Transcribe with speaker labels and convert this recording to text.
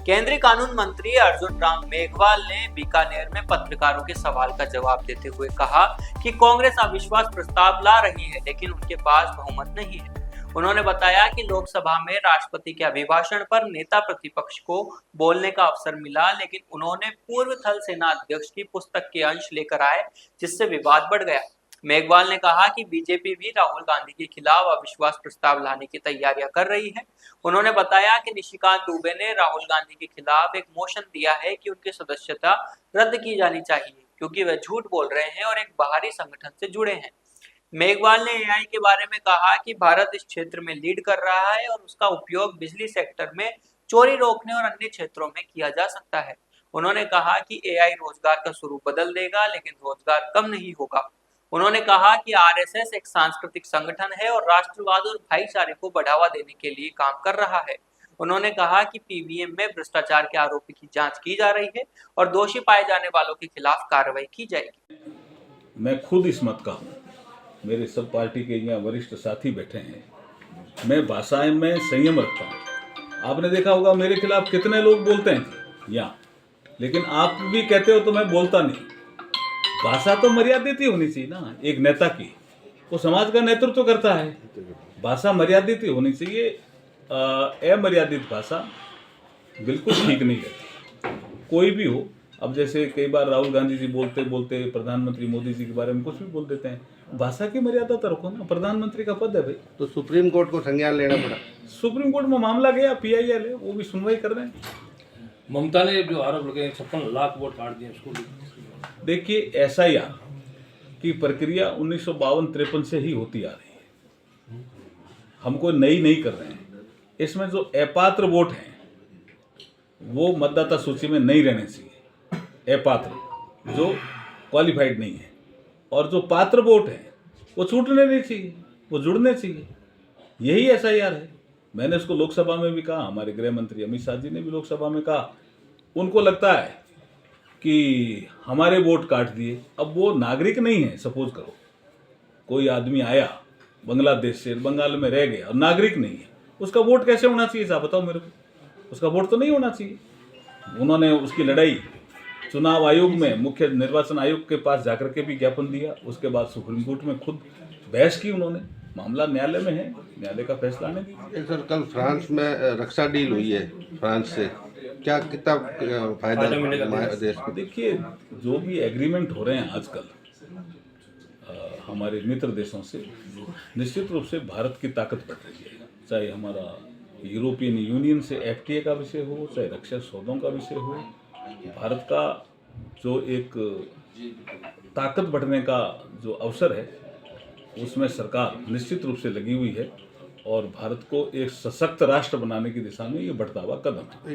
Speaker 1: केंद्रीय कानून मंत्री अर्जुन राम मेघवाल ने बीकानेर में पत्रकारों के सवाल का जवाब देते हुए कहा कि कांग्रेस अविश्वास प्रस्ताव ला रही है, लेकिन उनके पास बहुमत नहीं है। उन्होंने बताया कि लोकसभा में राष्ट्रपति के अभिभाषण पर नेता प्रतिपक्ष को बोलने का अवसर मिला, लेकिन उन्होंने पूर्व थल सेना अध्यक्ष की पुस्तक के अंश लेकर आए, जिससे विवाद बढ़ गया। मेघवाल ने कहा कि बीजेपी भी राहुल गांधी के खिलाफ अविश्वास प्रस्ताव लाने की तैयारियां कर रही है। उन्होंने बताया कि निशिकांत दुबे ने राहुल गांधी के खिलाफ एक मोशन दिया है कि उनकी सदस्यता रद्द की जानी चाहिए, क्योंकि वे झूठ बोल रहे हैं और एक बाहरी संगठन से जुड़े हैं। मेघवाल ने एआई के बारे में कहा कि भारत इस क्षेत्र में लीड कर रहा है और उसका उपयोग बिजली सेक्टर में चोरी रोकने और अन्य क्षेत्रों में किया जा सकता है। उन्होंने कहा कि एआई रोजगार का स्वरूप बदल देगा, लेकिन रोजगार कम नहीं होगा। उन्होंने कहा कि आरएसएस एक सांस्कृतिक संगठन है और राष्ट्रवाद और भाईचारे को बढ़ावा देने के लिए काम कर रहा है। उन्होंने कहा कि पीवीएम में भ्रष्टाचार के आरोपी की जांच की जा रही है और दोषी पाए जाने वालों के खिलाफ कार्रवाई की जाएगी।
Speaker 2: मैं खुद इस मत का हूँ, मेरे सब पार्टी के यहाँ वरिष्ठ साथी बैठे हैं। मैं भाषाएं में संयम रखता हूँ। आपने देखा होगा मेरे खिलाफ कितने लोग बोलते हैं यहाँ, लेकिन आप भी कहते हो तो मैं बोलता नहीं। भाषा तो मर्यादित ही होनी चाहिए ना, एक नेता की, वो समाज का नेतृत्व करता है। भाषा मर्यादित ही होनी चाहिए। अमर्यादित भाषा बिल्कुल ठीक नहीं रहती, कोई भी हो। अब जैसे कई बार राहुल गांधी जी बोलते बोलते प्रधानमंत्री मोदी जी के बारे में कुछ भी बोल देते हैं। भाषा की मर्यादा तो रखो ना, प्रधानमंत्री का पद है भाई।
Speaker 3: तो सुप्रीम कोर्ट को संज्ञान लेना पड़ा।
Speaker 2: सुप्रीम कोर्ट में मामला गया, पीआईएल है, वो भी सुनवाई कर रहे हैं।
Speaker 4: ममता ने जो आरोप लगाए 56 लाख वोट काट दिए उसको भी।
Speaker 2: देखिए, एसआईआर की प्रक्रिया 1952-53 से ही होती आ रही है, हमको नई नहीं कर रहे हैं। इसमें जो अपात्र वोट हैं वो मतदाता सूची में नहीं रहने चाहिए, अपात्र जो क्वालिफाइड नहीं है, और जो पात्र वोट हैं वो छूटने नहीं चाहिए, वो जुड़ने चाहिए। यही एसआईआर है। मैंने इसको लोकसभा में भी कहा, हमारे गृह मंत्री अमित शाह जी ने भी लोकसभा में कहा। उनको लगता है कि हमारे वोट काट दिए। अब वो नागरिक नहीं है। सपोज करो कोई आदमी आया बांग्लादेश से, बंगाल में रह गया और नागरिक नहीं है, उसका वोट कैसे होना चाहिए साहब, बताओ मेरे को। उसका वोट तो नहीं होना चाहिए। उन्होंने उसकी लड़ाई चुनाव आयोग में, मुख्य निर्वाचन आयोग के पास जाकर के भी ज्ञापन दिया। उसके बाद सुप्रीम कोर्ट में खुद बहस की उन्होंने। मामला न्यायालय में है, न्यायालय का फैसला आने दीजिए।
Speaker 3: सर, कल फ्रांस में रक्षा डील हुई है फ्रांस से, क्या कितना फायदा देश को?
Speaker 2: देखिए, जो भी एग्रीमेंट हो रहे हैं आजकल हमारे मित्र देशों से, निश्चित रूप से भारत की ताकत बढ़ रही है। चाहे हमारा यूरोपियन यूनियन से एफटीए का विषय हो, चाहे रक्षा सौदों का विषय हो, भारत का जो एक ताकत बढ़ने का जो अवसर है उसमें सरकार निश्चित रूप से लगी हुई है और भारत को एक सशक्त राष्ट्र बनाने की दिशा में ये बढ़ता हुआ कदम है।